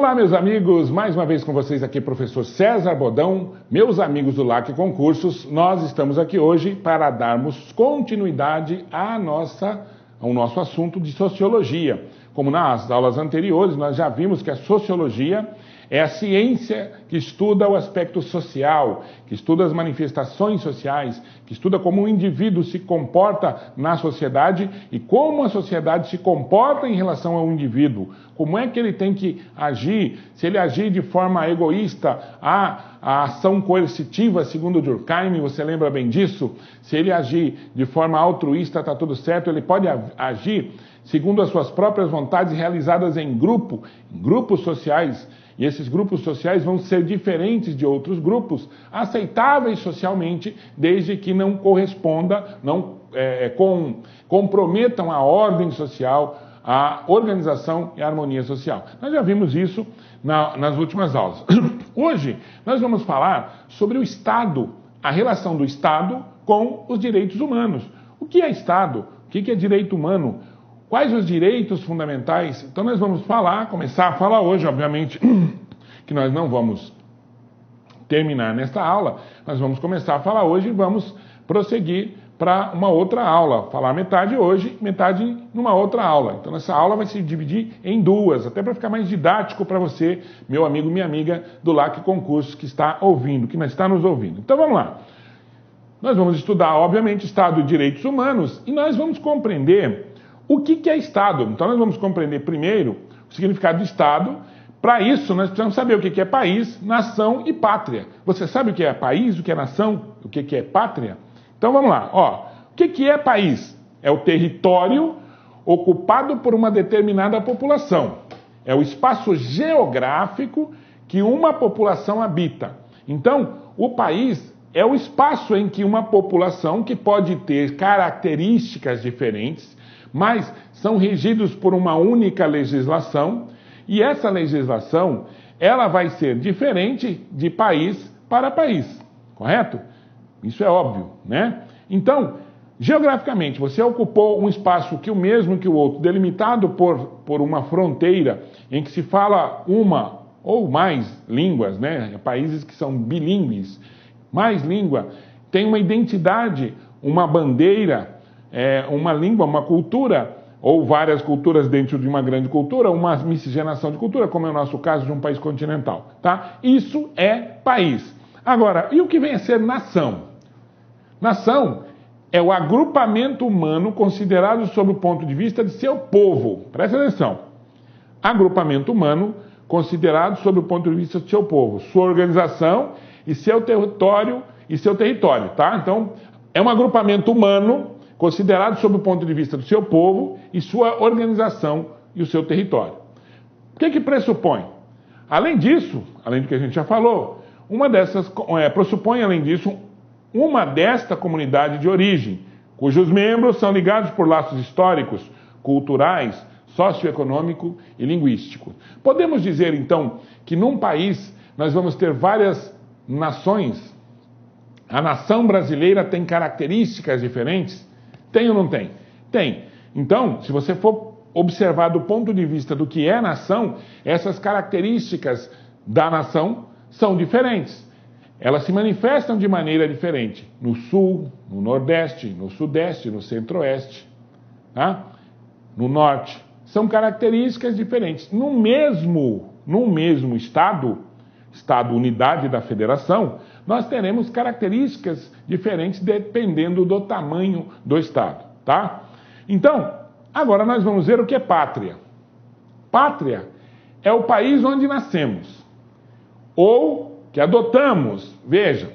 Olá, meus amigos, mais uma vez com vocês aqui, professor César Bodão, meus amigos do LAC Concursos. Nós estamos aqui hoje para darmos continuidade ao nosso assunto de sociologia. Como nas aulas anteriores, nós já vimos que a sociologia é a ciência que estuda o aspecto social, que estuda as manifestações sociais, que estuda como um indivíduo se comporta na sociedade e como a sociedade se comporta em relação ao indivíduo. Como é que ele tem que agir, se ele agir de forma egoísta, a ação coercitiva, segundo Durkheim, você lembra bem disso? Se ele agir de forma altruísta, está tudo certo, ele pode agir segundo as suas próprias vontades realizadas em grupos sociais. E esses grupos sociais vão ser diferentes de outros grupos, aceitáveis socialmente, desde que não corresponda, não comprometam a ordem social, a organização e a harmonia social. Nós já vimos isso nas últimas aulas. Hoje, nós vamos falar sobre o Estado, a relação do Estado com os direitos humanos. O que é Estado? O que é direito humano? Quais os direitos fundamentais? Então nós vamos começar a falar hoje, obviamente, que nós não vamos terminar nesta aula, nós vamos começar a falar hoje e vamos prosseguir para uma outra aula, falar metade hoje, metade numa outra aula. Então essa aula vai se dividir em duas, até para ficar mais didático para você, meu amigo, minha amiga do LAC Concursos que está ouvindo, que está nos ouvindo. Então vamos lá. Nós vamos estudar, obviamente, Estado e Direitos Humanos e nós vamos compreender o que é Estado? Então nós vamos compreender primeiro o significado de Estado. Para isso nós precisamos saber o que é país, nação e pátria. Você sabe o que é país, o que é nação, o que é pátria? Então vamos lá. O que é país? É o território ocupado por uma determinada população. É o espaço geográfico que uma população habita. Então o país é o espaço em que uma população, que pode ter características diferentes, mas são regidos por uma única legislação, e essa legislação ela vai ser diferente de país para país, correto? Isso é óbvio, né? Então, geograficamente, você ocupou um espaço que o mesmo que o outro, delimitado por uma fronteira em que se fala uma ou mais línguas, né? Países que são bilíngues, mais língua, tem uma identidade, uma bandeira, uma língua, uma cultura, ou várias culturas dentro de uma grande cultura, uma miscigenação de cultura, como é o nosso caso de um país continental, tá? Isso é país. Agora, e o que vem a ser nação? Nação é o agrupamento humano considerado sob o ponto de vista de seu povo. Presta atenção. Agrupamento humano considerado sob o ponto de vista de seu povo, sua organização e seu território, tá? Então, é um agrupamento humano considerado sob o ponto de vista do seu povo e sua organização e o seu território. O que pressupõe? Além disso, além do que a gente já falou, pressupõe, além disso, uma desta comunidade de origem, cujos membros são ligados por laços históricos, culturais, socioeconômico e linguístico. Podemos dizer, então, que num país nós vamos ter várias nações. A nação brasileira tem características diferentes? Tem ou não tem? Tem. Então, se você for observar do ponto de vista do que é nação, essas características da nação são diferentes. Elas se manifestam de maneira diferente no sul, no nordeste, no sudeste, no centro-oeste, tá? No norte. São características diferentes. No mesmo estado unidade da federação, nós teremos características diferentes dependendo do tamanho do Estado, tá? Então, agora nós vamos ver o que é pátria. Pátria é o país onde nascemos, ou que adotamos. Veja,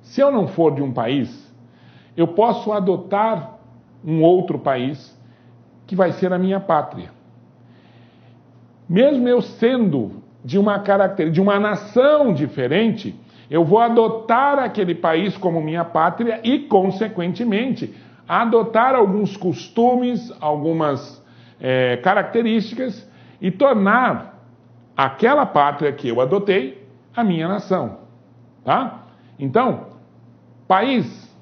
se eu não for de um país, eu posso adotar um outro país que vai ser a minha pátria. Mesmo eu sendo de uma nação diferente, eu vou adotar aquele país como minha pátria e, consequentemente, adotar alguns costumes, algumas características e tornar aquela pátria que eu adotei a minha nação, tá? Então, país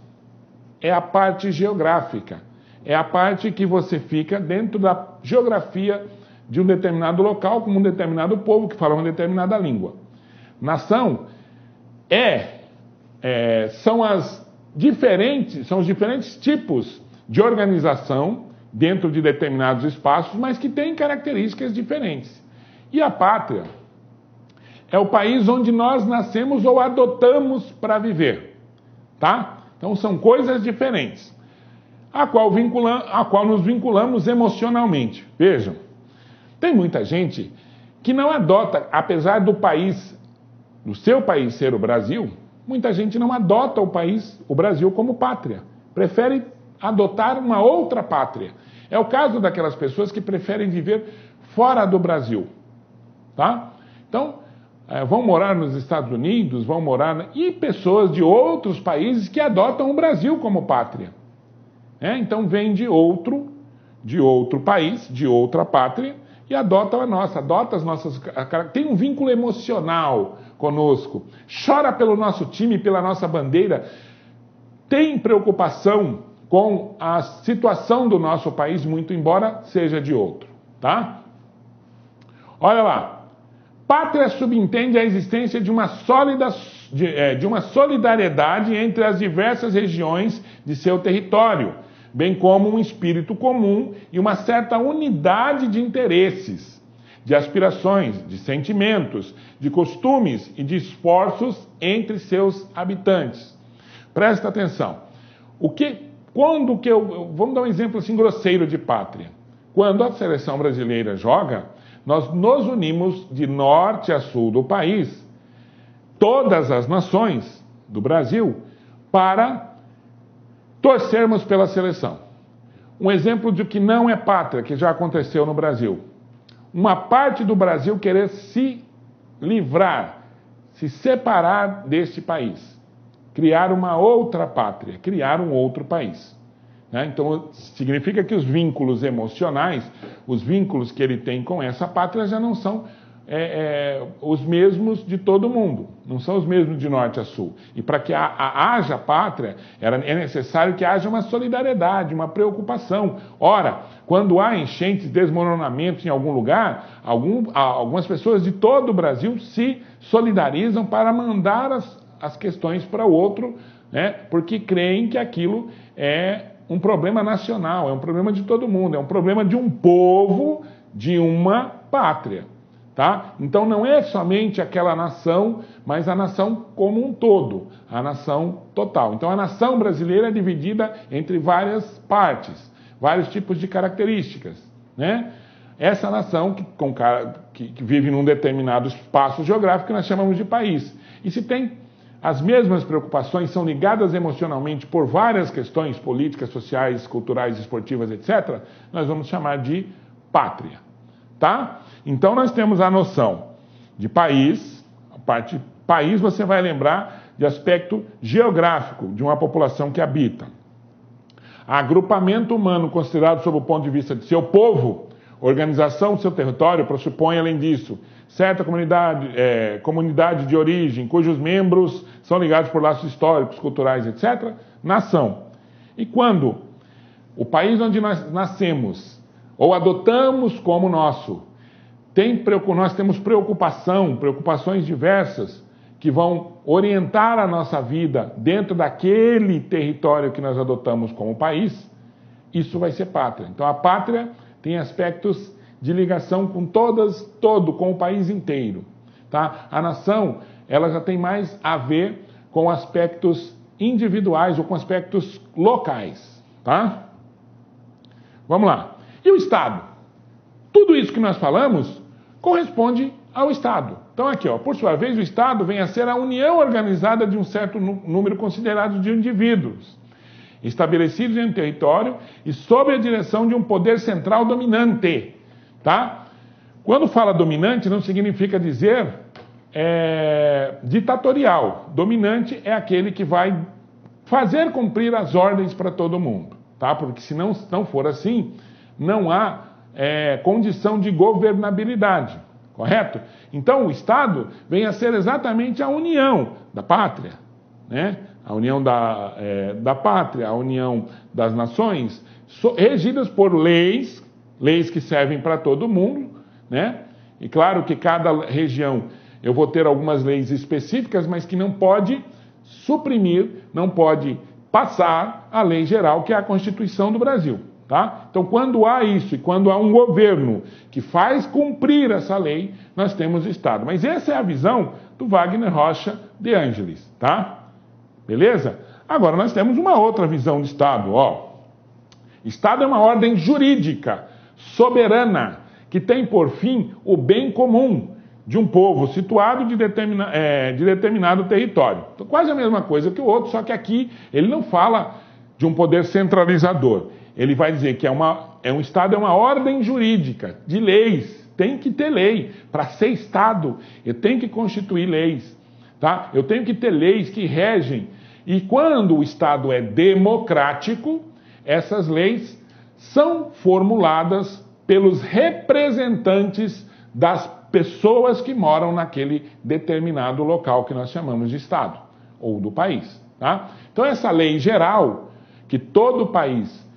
é a parte geográfica, é a parte que você fica dentro da geografia de um determinado local, como um determinado povo que fala uma determinada língua. Nação são os diferentes tipos de organização dentro de determinados espaços, mas que têm características diferentes. E a pátria é o país onde nós nascemos ou adotamos para viver, tá? Então são coisas diferentes, a qual nos vinculamos emocionalmente. Vejam, tem muita gente que não adota, apesar do seu país ser o Brasil, muita gente não adota o Brasil como pátria, prefere adotar uma outra pátria. É o caso daquelas pessoas que preferem viver fora do Brasil, tá? Então, vão morar nos Estados Unidos, e pessoas de outros países que adotam o Brasil como pátria. Então, vem de outro país, de outra pátria, e adota as nossas... Tem um vínculo emocional conosco, chora pelo nosso time, pela nossa bandeira, tem preocupação com a situação do nosso país, muito embora seja de outro, tá? Olha lá, pátria subentende a existência de uma solidariedade entre as diversas regiões de seu território, bem como um espírito comum e uma certa unidade de interesses, de aspirações, de sentimentos, de costumes e de esforços entre seus habitantes. Presta atenção. Vamos dar um exemplo assim grosseiro de pátria. Quando a seleção brasileira joga, nós nos unimos de norte a sul do país, todas as nações do Brasil, para torcermos pela seleção. Um exemplo de que não é pátria, que já aconteceu no Brasil. Uma parte do Brasil querer se livrar, se separar deste país, criar uma outra pátria, criar um outro país. Então, significa que os vínculos emocionais, os vínculos que ele tem com essa pátria já não são os mesmos de todo mundo, não são os mesmos de norte a sul. E para que haja pátria, é necessário que haja uma solidariedade, uma preocupação. Ora, quando há enchentes, desmoronamentos em algum lugar, algumas pessoas de todo o Brasil se solidarizam para mandar as questões para o outro, porque creem que aquilo é um problema nacional, é um problema de todo mundo, é um problema de um povo, de uma pátria. Tá? Então não é somente aquela nação, mas a nação como um todo, a nação total. Então a nação brasileira é dividida entre várias partes, vários tipos de características. Essa nação que vive num determinado espaço geográfico que nós chamamos de país. E se tem as mesmas preocupações, são ligadas emocionalmente por várias questões políticas, sociais, culturais, esportivas, etc., nós vamos chamar de pátria. Tá? Então nós temos a noção de país, a parte país você vai lembrar de aspecto geográfico de uma população que habita. Agrupamento humano considerado sob o ponto de vista de seu povo, organização do seu território pressupõe, além disso, certa comunidade de origem, cujos membros são ligados por laços históricos, culturais, etc., nação. E quando o país onde nós nascemos ou adotamos como nosso, nós temos preocupações diversas que vão orientar a nossa vida dentro daquele território que nós adotamos como país, isso vai ser pátria. Então a pátria tem aspectos de ligação com com o país inteiro. Tá? A nação, ela já tem mais a ver com aspectos individuais ou com aspectos locais. Tá? Vamos lá. E o Estado? Tudo isso que nós falamos corresponde ao Estado. Então aqui, por sua vez, o Estado vem a ser a união organizada de um certo número considerado de indivíduos, estabelecidos em um território e sob a direção de um poder central dominante. Tá? Quando fala dominante, não significa dizer ditatorial. Dominante é aquele que vai fazer cumprir as ordens para todo mundo. Tá? Porque se não for assim, não há condição de governabilidade, correto? Então o Estado vem a ser exatamente a união da pátria, a união da pátria, a união das nações, regidas por leis que servem para todo mundo, né? E claro que cada região eu vou ter algumas leis específicas, mas que não pode suprimir, não pode passar a lei geral, que é a Constituição do Brasil, tá? Então, quando há isso e quando há um governo que faz cumprir essa lei, nós temos Estado. Mas essa é a visão do Wagner Rocha de Angelis, tá? Beleza? Agora, nós temos uma outra visão de Estado, ó. Estado é uma ordem jurídica, soberana, que tem por fim o bem comum de um povo situado de determinado território. Então, quase a mesma coisa que o outro, só que aqui ele não fala de um poder centralizador. Ele vai dizer que um Estado é uma ordem jurídica, de leis. Tem que ter lei. Para ser Estado, eu tenho que constituir leis. Tá? Eu tenho que ter leis que regem. E quando o Estado é democrático, essas leis são formuladas pelos representantes das pessoas que moram naquele determinado local que nós chamamos de Estado, ou do país. Tá? Então, essa lei geral, que todo país,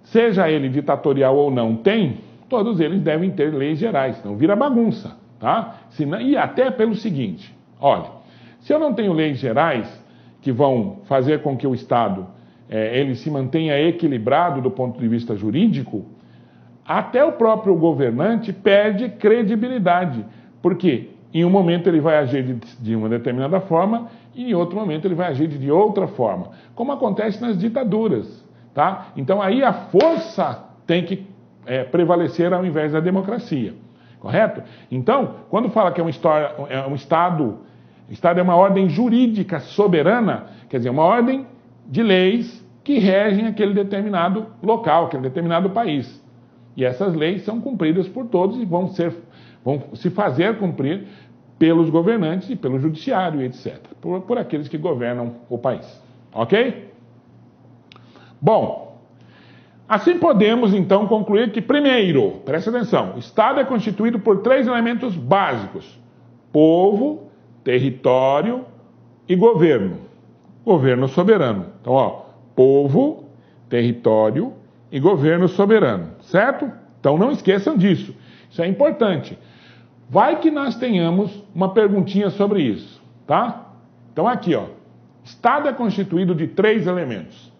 seja ele ditatorial ou não, tem, todos eles devem ter leis gerais, senão vira bagunça. Tá? E até pelo seguinte, olha, se eu não tenho leis gerais que vão fazer com que o Estado ele se mantenha equilibrado do ponto de vista jurídico, até o próprio governante perde credibilidade, porque em um momento ele vai agir de uma determinada forma e em outro momento ele vai agir de outra forma, como acontece nas ditaduras, tá? Então aí a força tem que prevalecer ao invés da democracia, correto? Então, quando fala que é um Estado é uma ordem jurídica soberana, quer dizer, uma ordem de leis que regem aquele determinado local, aquele determinado país. E essas leis são cumpridas por todos e vão se fazer cumprir pelos governantes e pelo judiciário, etc. Por aqueles que governam o país. Ok? Bom, assim podemos então concluir que, primeiro, preste atenção, o Estado é constituído por 3 elementos básicos: povo, território e governo. Governo soberano. Então, ó, povo, território e governo soberano, certo? Então não esqueçam disso, isso é importante. Vai que nós tenhamos uma perguntinha sobre isso, tá? Então aqui, ó, Estado é constituído de 3 elementos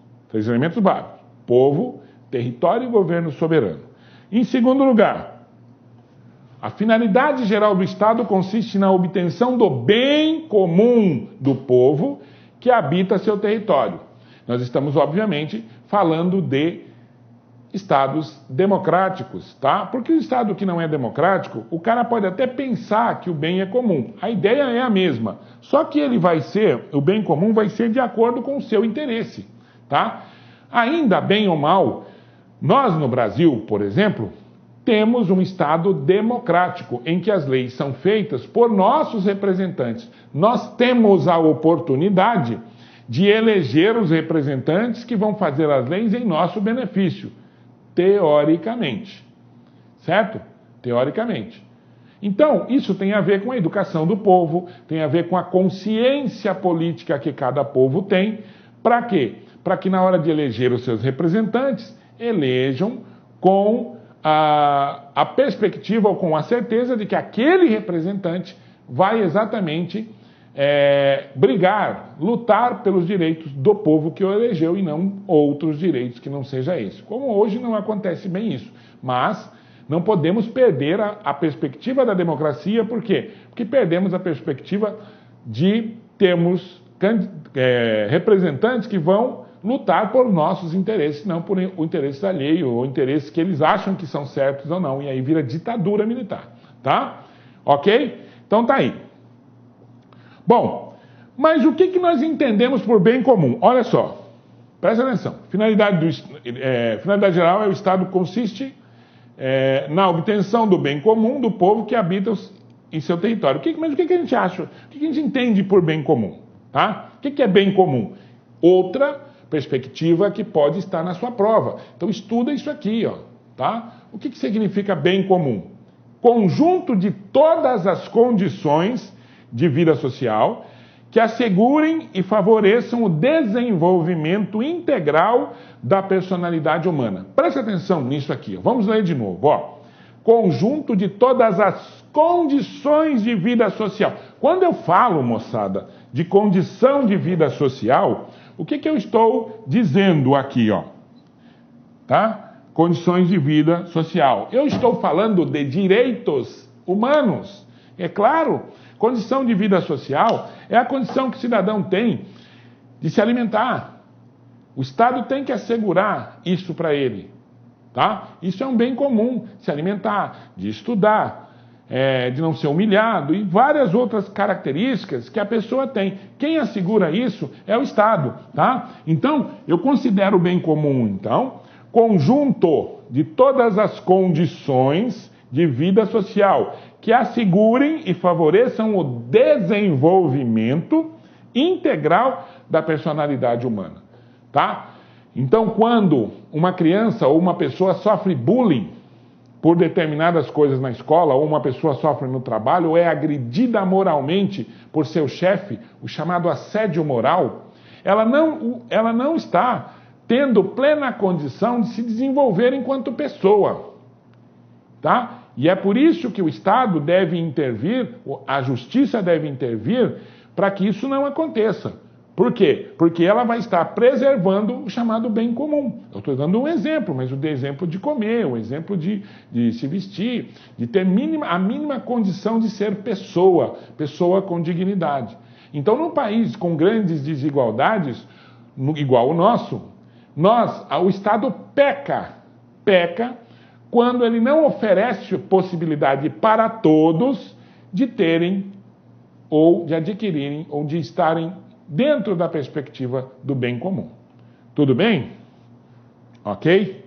básicos: povo, território e governo soberano. Em segundo lugar, a finalidade geral do Estado consiste na obtenção do bem comum do povo que habita seu território. Nós estamos, obviamente, falando de estados democráticos, tá? Porque o estado que não é democrático, o cara pode até pensar que o bem é comum. A ideia é a mesma, só que o bem comum vai ser de acordo com o seu interesse, tá? Ainda bem ou mal, nós no Brasil, por exemplo, temos um Estado democrático, em que as leis são feitas por nossos representantes. Nós temos a oportunidade de eleger os representantes que vão fazer as leis em nosso benefício, teoricamente. Certo? Teoricamente. Então, isso tem a ver com a educação do povo, tem a ver com a consciência política que cada povo tem. Para quê? Para que na hora de eleger os seus representantes, elejam com a perspectiva ou com a certeza de que aquele representante vai exatamente brigar, lutar pelos direitos do povo que o elegeu e não outros direitos que não seja esse. Como hoje não acontece bem isso, mas não podemos perder a perspectiva da democracia. Por quê? Porque perdemos a perspectiva de termos representantes que vão lutar por nossos interesses, não por o interesse alheio ou interesses que eles acham que são certos ou não, e aí vira ditadura militar, tá? Ok? Então tá aí. Bom, mas o que nós entendemos por bem comum? Olha só, presta atenção. Finalidade geral é o Estado consiste na obtenção do bem comum do povo que habita em seu território. Mas o que a gente acha? O que a gente entende por bem comum? Tá? O que é bem comum? Outra perspectiva que pode estar na sua prova. Então estuda isso aqui, ó, tá? O que significa bem comum? Conjunto de todas as condições de vida social que assegurem e favoreçam o desenvolvimento integral da personalidade humana. Preste atenção nisso aqui, ó. Vamos ler de novo, ó. conjunto de todas as condições de vida social. Quando eu falo, moçada, de condição de vida social, o que eu estou dizendo aqui, ó? Tá? Condições de vida social. Eu estou falando de direitos humanos. É claro, condição de vida social é a condição que o cidadão tem de se alimentar. O Estado tem que assegurar isso para ele. Tá? Isso é um bem comum, se alimentar, de estudar, de não ser humilhado e várias outras características que a pessoa tem. Quem assegura isso é o Estado. Tá? Então, eu considero o bem comum, então, conjunto de todas as condições de vida social que assegurem e favoreçam o desenvolvimento integral da personalidade humana. Tá? Então, quando uma criança ou uma pessoa sofre bullying por determinadas coisas na escola, ou uma pessoa sofre no trabalho, ou é agredida moralmente por seu chefe, o chamado assédio moral, ela não está tendo plena condição de se desenvolver enquanto pessoa. Tá? E é por isso que o Estado deve intervir, a justiça deve intervir, para que isso não aconteça. Por quê? Porque ela vai estar preservando o chamado bem comum. Eu estou dando um exemplo, mas o exemplo de comer, o exemplo de se vestir, de ter a mínima condição de ser pessoa com dignidade. Então, num país com grandes desigualdades, igual o nosso, o Estado peca quando ele não oferece possibilidade para todos de terem, ou de adquirirem, ou de estarem dentro da perspectiva do bem comum. Tudo bem? Ok?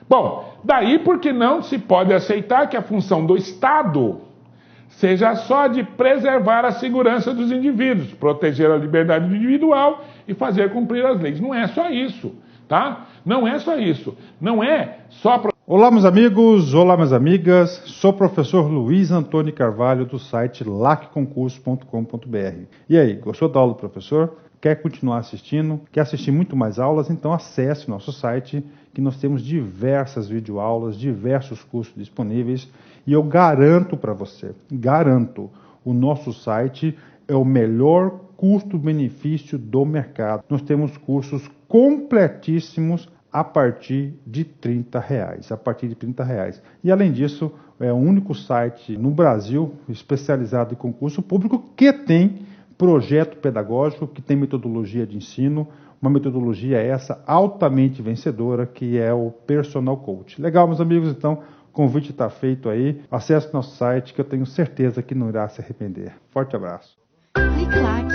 Bom, daí porque não se pode aceitar que a função do Estado seja só de preservar a segurança dos indivíduos, proteger a liberdade individual e fazer cumprir as leis. Não é só isso, tá? Não é só isso. Não é só... Olá, meus amigos, olá, minhas amigas. Sou o professor Luiz Antônio Carvalho, do site lacconcurso.com.br. E aí, gostou da aula do professor? Quer continuar assistindo? Quer assistir muito mais aulas? Então acesse nosso site, que nós temos diversas videoaulas, diversos cursos disponíveis. E eu garanto para você, o nosso site é o melhor custo-benefício do mercado. Nós temos cursos completíssimos a partir de R$30. E além disso, é o único site no Brasil especializado em concurso público que tem projeto pedagógico, que tem metodologia de ensino, uma metodologia essa altamente vencedora, que é o Personal Coach. Legal, meus amigos? Então, o convite está feito aí. Acesse nosso site, que eu tenho certeza que não irá se arrepender. Forte abraço. Clique like.